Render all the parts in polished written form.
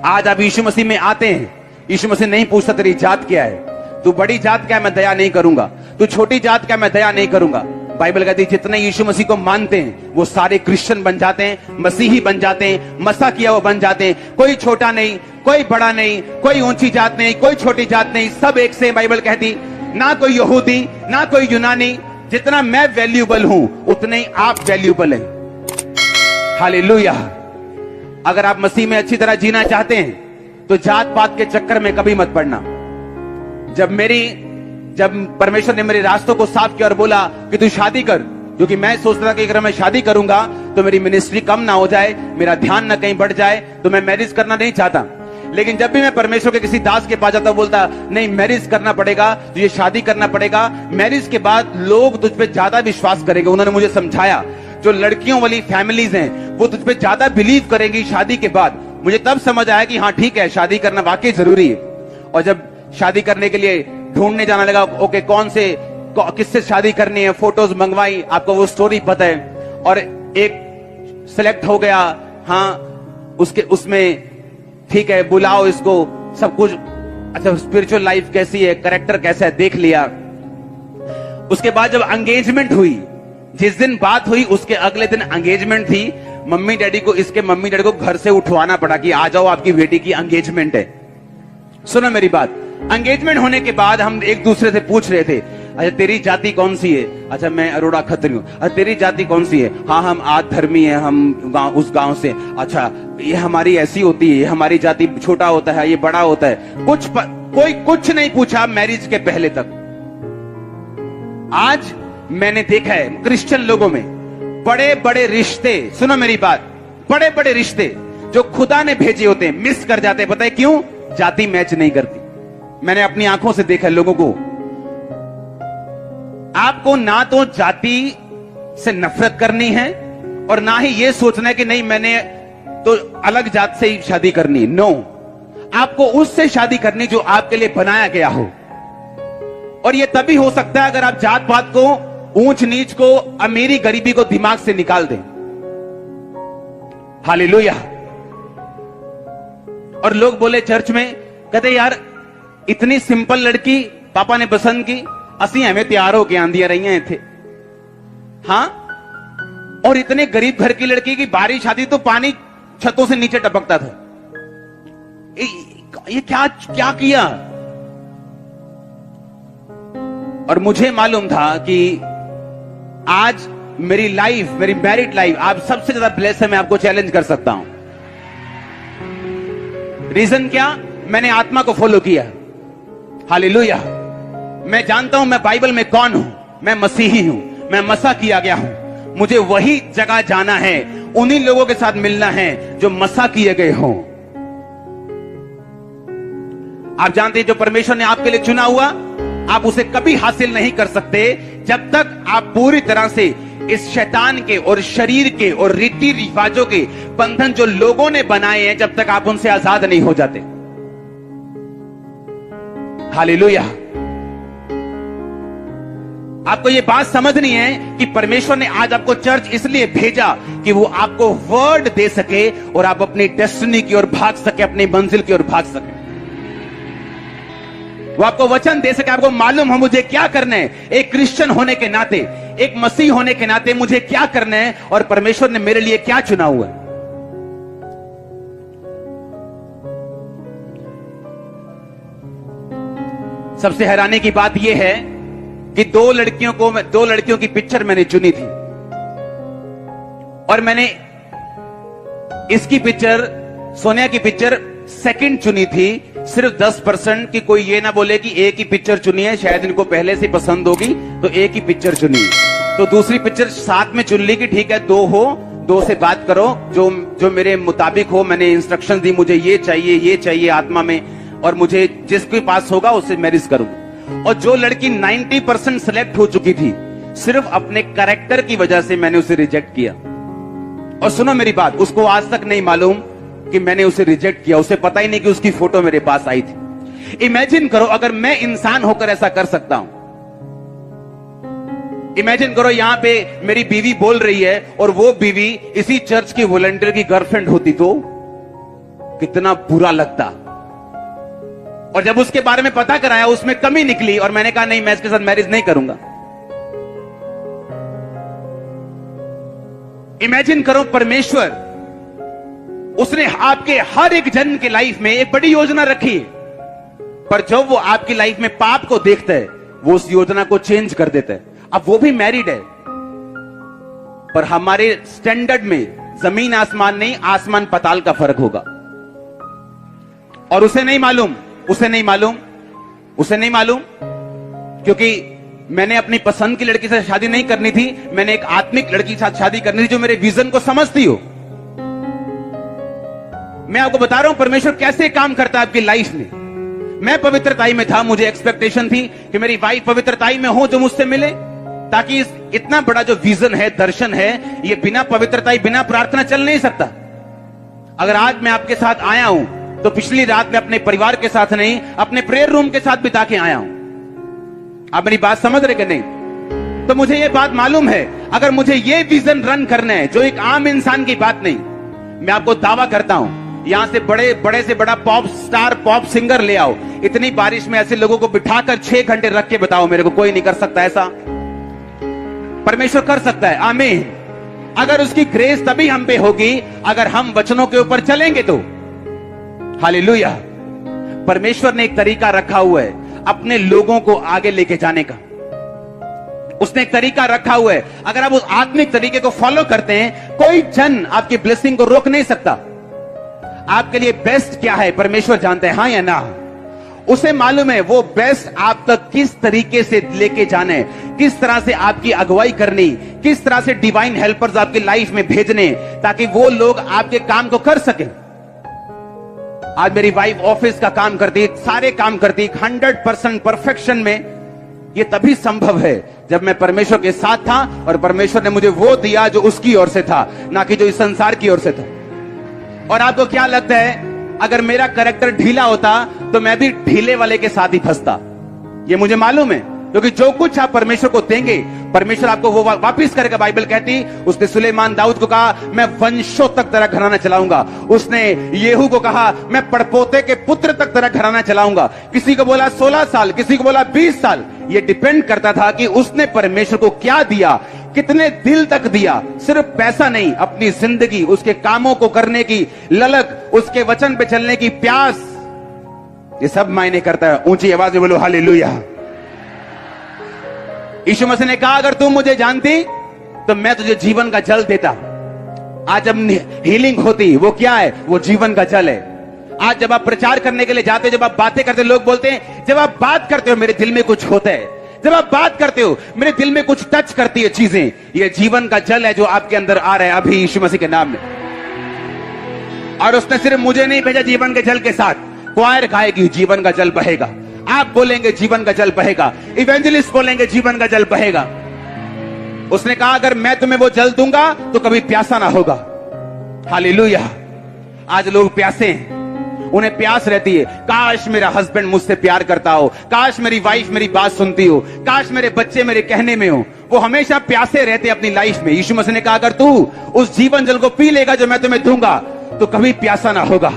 आज आप यीशु मसीह में आते हैं, यीशु मसीह नहीं पूछता तेरी जात क्या है, तू बड़ी जात क्या है मैं दया नहीं करूंगा, तू छोटी जात क्या मैं दया नहीं करूंगा। बाइबल कहती है जितने यीशु मसीह को मानते हैं वो सारे क्रिश्चियन बन जाते हैं, मसीही बन जाते हैं, मसा किया वो बन जाते हैं। कोई छोटा नहीं, कोई बड़ा नहीं, कोई ऊंची जात नहीं, कोई छोटी जात नहीं, सब एक से। बाइबल कहती ना कोई यहूदी ना कोई यूनानी, जितना मैं वैल्यूबल हूं उतने ही आप वैल्यूबल हैं। हालेलुया। अगर आप मसीह में अच्छी तरह जीना चाहते हैं तो जात पात के चक्कर में कभी मत पड़ना। जब परमेश्वर ने मेरे रास्तों को साफ किया और बोला कि तू शादी कर, क्योंकि मैं सोचता था कि अगर मैं शादी करूंगा तो मेरी मिनिस्ट्री कम ना हो जाए, मेरा ध्यान ना कहीं बढ़ जाए, तो मैं मैरिज करना नहीं चाहता। लेकिन जब भी मैं परमेश्वर के किसी दास के पास जाता बोलता नहीं मैरिज करना पड़ेगा, तुझे शादी करना पड़ेगा, मैरिज के बाद लोग तुझ पे ज्यादा विश्वास करेंगे। उन्होंने मुझे समझाया जो लड़कियों वाली फैमिलीज हैं वो तुझ पे ज्यादा बिलीव करेंगी शादी के बाद। मुझे तब समझ आया कि हाँ ठीक है, शादी करना वाकई जरूरी है। और जब शादी करने के लिए ढूंढने जाने लगा, ओके कौन से किससे शादी करनी है, फोटोज मंगवाई, आपको वो स्टोरी पता है, और एक सिलेक्ट हो गया, हाँ उसमें ठीक है बुलाओ इसको, सब कुछ अच्छा, स्पिरिचुअल लाइफ कैसी है, कैरेक्टर कैसा है देख लिया। उसके बाद जब एंगेजमेंट हुई, जिस दिन बात हुई उसके अगले दिन एंगेजमेंट थी। इसके मम्मी डैडी को घर से उठवाना पड़ा कि आ जाओ आपकी बेटी की एंगेजमेंट है। सुनो मेरी बात, एंगेजमेंट होने के बाद हम एक दूसरे से पूछ रहे थे अच्छा तेरी जाति कौन सी है, अच्छा मैं अरोड़ा खत्री हूं, अच्छा तेरी जाति कौन सी है, हाँ हम आद धर्मी है, हम उस गांव से, अच्छा ये हमारी ऐसी होती है, हमारी जाति छोटा होता है, ये बड़ा होता है। कोई कुछ नहीं पूछा मैरिज के पहले तक। आज मैंने देखा है क्रिश्चियन लोगों में बड़े बड़े रिश्ते, सुनो मेरी बात, बड़े बड़े रिश्ते जो खुदा ने भेजे होते हैं मिस कर जाते हैं। पता है क्यों? जाति मैच नहीं करती। मैंने अपनी आंखों से देखा लोगों को। आपको ना तो जाति से नफरत करनी है और ना ही ये सोचना है कि नहीं मैंने तो अलग जात से ही शादी करनी। नो, आपको उससे शादी करनी जो आपके लिए बनाया गया हो। और ये तभी हो सकता है अगर आप जात पात को, ऊंच नीच को, अमीरी गरीबी को दिमाग से निकाल दें। हालेलुया। और लोग बोले चर्च में, कहते यार इतनी सिंपल लड़की पापा ने पसंद की, असी हमें तैयार होके आंदिया रही हैं थे। हाँ, और इतने गरीब घर की लड़की की बारिश आती तो पानी छतों से नीचे टपकता था। ये क्या किया? और मुझे मालूम था कि आज मेरी लाइफ, मेरी मैरिड लाइफ आप सबसे ज्यादा ब्लेस है। मैं आपको चैलेंज कर सकता हूं। रीजन क्या? मैंने आत्मा को फॉलो किया। हालेलुया। मैं जानता हूं मैं बाइबल में कौन हूं। मैं मसीही हूं, मैं मसा किया गया हूं। मुझे वही जगह जाना है, उन्हीं लोगों के साथ मिलना है जो मसा किए गए हों। आप जानते हैं जो परमेश्वर ने आपके लिए चुना हुआ, आप उसे कभी हासिल नहीं कर सकते जब तक आप पूरी तरह से इस शैतान के और शरीर के और रीति रिवाजों के बंधन जो लोगों ने बनाए हैं, जब तक आप उनसे आजाद नहीं हो जाते। हालेलुया। आपको यह बात समझनी है कि परमेश्वर ने आज आपको चर्च इसलिए भेजा कि वो आपको वर्ड दे सके और आप अपनी डेस्टिनी की ओर भाग सके, अपनी मंजिल की ओर भाग सके। वो आपको वचन दे सके, आपको मालूम हो मुझे क्या करना है। एक क्रिश्चियन होने के नाते, एक मसीह होने के नाते मुझे क्या करना है और परमेश्वर ने मेरे लिए क्या चुना हुआ है। सबसे हैरानी की बात यह है कि दो लड़कियों की पिक्चर मैंने चुनी थी और मैंने इसकी पिक्चर, सोनिया की पिक्चर सेकंड चुनी थी। सिर्फ 10% की कोई ये ना बोले कि एक ही पिक्चर चुनी है, शायद इनको पहले से पसंद होगी तो एक ही पिक्चर चुनी। तो दूसरी पिक्चर साथ में चुन ली कि ठीक है दो हो, दो से बात करो जो मेरे मुताबिक हो। मैंने इंस्ट्रक्शन दी मुझे ये चाहिए आत्मा में, और मुझे जिसके पास होगा उससे मैरिज करूंगा। और जो लड़की 90% सिलेक्ट हो चुकी थी, सिर्फ अपने कैरेक्टर की वजह से मैंने उसे रिजेक्ट किया। और सुनो मेरी बात, उसको आज तक नहीं मालूम कि मैंने उसे रिजेक्ट किया। उसे पता ही नहीं कि उसकी फोटो मेरे पास आई थी। इमेजिन करो अगर मैं इंसान होकर ऐसा कर सकता हूं। इमेजिन करो यहां पे मेरी बीवी बोल रही है और वो बीवी इसी चर्च की वॉलंटियर की गर्लफ्रेंड होती तो कितना बुरा लगता। और जब उसके बारे में पता कराया, उसमें कमी निकली और मैंने कहा नहीं, मैं इसके साथ मैरिज नहीं करूंगा। इमेजिन करो, परमेश्वर उसने आपके हर एक जन के लाइफ में एक बड़ी योजना रखी है, पर जब वो आपकी लाइफ में पाप को देखता है, वो उस योजना को चेंज कर देता है। अब वो भी मैरिड है, पर हमारे स्टैंडर्ड में जमीन आसमान नहीं, आसमान पताल का फर्क होगा। और उसे नहीं मालूम, क्योंकि मैंने अपनी पसंद की लड़की से शादी नहीं करनी थी, मैंने एक आत्मिक लड़की के साथ शादी करनी थी जो मेरे विजन को समझती हो। मैं आपको बता रहा हूं परमेश्वर कैसे काम करता है आपकी लाइफ में। मैं पवित्रताई में था, मुझे एक्सपेक्टेशन थी कि मेरी वाइफ पवित्रताई में हो, जो मुझसे मिले, ताकि इतना बड़ा जो विजन है, दर्शन है, ये बिना पवित्रताई, बिना प्रार्थना चल नहीं सकता। अगर आज मैं आपके साथ आया हूं तो पिछली रात में अपने परिवार के साथ नहीं, अपने प्रेयर रूम के साथ बिता के आया हूं। आप मेरी बात समझ रहे कि नहीं? तो मुझे ये बात मालूम है, अगर मुझे ये विजन रन करना है, जो एक आम इंसान की बात नहीं, मैं आपको दावा करता हूं, यहां से बड़े से बड़ा पॉप स्टार, पॉप सिंगर ले आओ, इतनी बारिश में ऐसे लोगों को बिठाकर 6 घंटे रख के बताओ मेरे को, कोई नहीं कर सकता ऐसा। परमेश्वर कर सकता है, आमीन। अगर उसकी ग्रेस तभी हम पे होगी अगर हम वचनों के ऊपर चलेंगे तो। हालेलुया। परमेश्वर ने एक तरीका रखा हुआ है अपने लोगों को आगे लेके जाने का। उसने एक तरीका रखा हुआ है, अगर आप उस आत्मिक तरीके को फॉलो करते हैं, कोई जन आपकी ब्लेसिंग को रोक नहीं सकता। आपके लिए बेस्ट क्या है परमेश्वर जानते हैं, हां या ना? उसे मालूम है वो बेस्ट आप तक किस तरीके से लेके जाने, किस तरह से आपकी अगुवाई करनी, किस तरह से डिवाइन हेल्पर्स आपकी लाइफ में भेजने, ताकि वो लोग आपके काम को कर सके। आज मेरी वाइफ ऑफिस का काम करती है, सारे काम करती है 100% परफेक्शन में। ये तभी संभव है जब मैं परमेश्वर के साथ था और परमेश्वर ने मुझे वो दिया जो उसकी ओर से था, ना कि जो इस संसार की ओर से था। और आपको क्या लगता है, अगर मेरा कैरेक्टर ढीला होता तो मैं भी ढीले वाले के साथ ही फंसता? ये मुझे मालूम है, क्योंकि जो कुछ आप परमेश्वर को देंगे, परमेश्वर आपको वो वापिस करेगा। बाइबल कहती, उसने सुलेमान दाऊद को कहा, मैं वंशों तक तेरा घराना चलाऊंगा। उसने येहू को कहा, मैं पड़पोते के पुत्र तक तेरा घराना चलाऊंगा। किसी को बोला 16 साल, किसी को बोला 20 साल। ये डिपेंड करता था कि उसने परमेश्वर को क्या दिया, कितने दिल तक दिया। सिर्फ पैसा नहीं, अपनी जिंदगी, उसके कामों को करने की ललक, उसके वचन पे चलने की प्यास, ये सब मायने करता है। ऊंची आवाज में बोलो हालेलुया। यीशु मसीह ने कहा, अगर तुम मुझे जानती तो मैं तुझे जीवन का जल देता। आज जब हीलिंग होती, वो क्या है? वो जीवन का जल है। आज जब आप प्रचार करने के लिए जाते हो, जब आप बातें करते हो, लोग बोलते हैं, जब आप बात करते हो मेरे दिल में कुछ होता है, जब आप बात करते हो मेरे दिल में कुछ टच करती है चीजें। ये जीवन का जल है जो आपके अंदर आ रहा है अभी यीशु मसीह के नाम में। और उसने सिर्फ मुझे नहीं भेजा जीवन के जल के साथ, क्वायर गाएगी जीवन का जल बहेगा, आप बोलेंगे जीवन का जल बहेगा, इवेंजलिस्ट बोलेंगे जीवन का जल बहेगा। उसने कहा, अगर मैं तुम्हें वो जल दूंगा तो कभी प्यासा ना होगा। हालेलुया। आज लोग प्यासे हैं, उन्हें प्यास रहती है, काश मेरा हस्बैंड मुझसे प्यार करता हो, काश मेरी वाइफ मेरी बात सुनती हो, काश मेरे बच्चे मेरे कहने में हो। वो हमेशा प्यासे रहते अपनी लाइफ में। यीशु मसीह ने कहा, अगर तू उस जीवन जल को पी लेगा जो मैं तुम्हें दूंगा, तो कभी प्यासा ना होगा।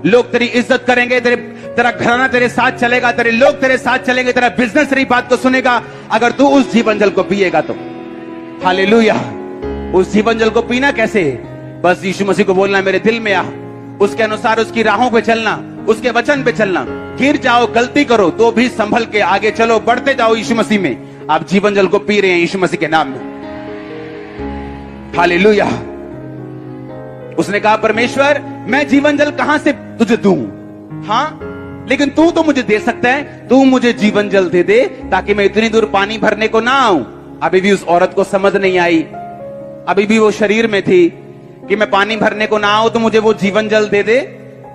लोग तेरी इज्जत करेंगे, तेरा घराना तेरे साथ चलेगा, तेरे लोग तेरे साथ चलेंगे, तेरा बिजनेस तेरी बात को सुनेगा, अगर तू उस जीवन जल को पिएगा तो। हालेलुया। उस जीवन जल को पीना कैसे? बस यीशु मसीह को बोलना, मेरे दिल में आ, उसके अनुसार उसकी राहों पे चलना, उसके वचन पे चलना। गिर जाओ, गलती करो तो भी संभल के आगे चलो, बढ़ते जाओ यीशु मसीह में। आप जीवन जल को पी रहे हैं यीशु मसीह के नाम में। हालेलुया। उसने कहा, परमेश्वर मैं जीवन जल कहां से तुझे दूं? हाँ, लेकिन तू तो मुझे दे सकता है, तू मुझे जीवन जल दे दे ताकि मैं इतनी दूर पानी भरने को ना आऊं। अभी भी उस औरत को समझ नहीं आई, अभी भी वो शरीर में थी कि मैं पानी भरने को ना आऊं तो मुझे वो जीवन जल दे दे,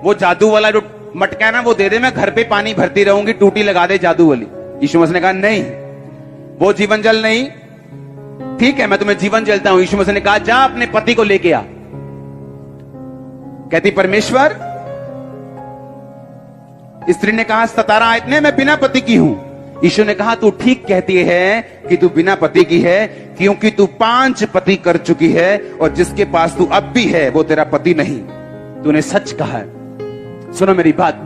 वो जादू वाला जो मटका है ना वो दे दे, मैं घर पे पानी भरती रहूंगी, टूटी लगा दे जादू वाली। यीशु मसीह ने कहा, नहीं, वो जीवन जल नहीं। ठीक है, मैं तुम्हें जीवन जलता हूं। यीशु मसीह ने कहा, जा अपने पति को लेके आ। कहती, परमेश्वर, स्त्री ने कहा, 17 आयत में मैं बिना पति की हूं। यीशु ने कहा, तू ठीक कहती है कि तू बिना पति की है, क्योंकि तू 5 पति कर चुकी है और जिसके पास तू अब भी है वो तेरा पति नहीं। तूने सच कहा है। सुनो मेरी बात।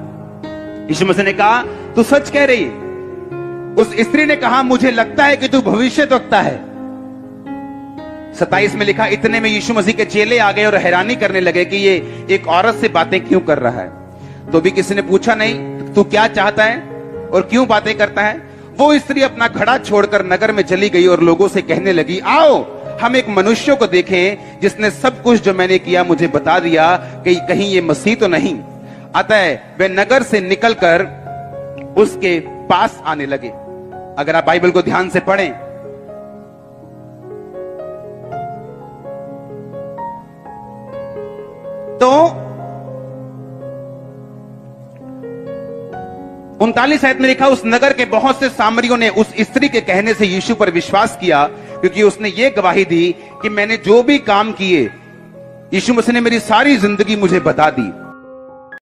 यीशु मसीह ने कहा तू सच कह रही है। उस स्त्री ने कहा मुझे लगता है कि तू भविष्यद्वक्ता है। 27 में लिखा, इतने में यीशु मसीह के चेले आ गए और हैरानी करने लगे कि ये एक औरत से बातें क्यों कर रहा है। तो भी किसी ने पूछा नहीं तू क्या चाहता है और क्यों बातें करता है। वो स्त्री अपना घड़ा छोड़कर नगर में चली गई और लोगों से कहने लगी, आओ हम एक मनुष्य को देखें जिसने सब कुछ जो मैंने किया मुझे बता दिया कि कहीं ये मसीह तो नहीं। अतः वे नगर से निकलकर उसके पास आने लगे। अगर आप बाइबल को ध्यान से पढ़ें तो 39 आयत में लिखा, उस नगर के बहुत से सामरियों ने उस स्त्री के कहने से यीशु पर विश्वास किया, क्योंकि उसने ये गवाही दी कि मैंने जो भी काम किए यीशु मसीह ने मेरी सारी जिंदगी मुझे बता दी।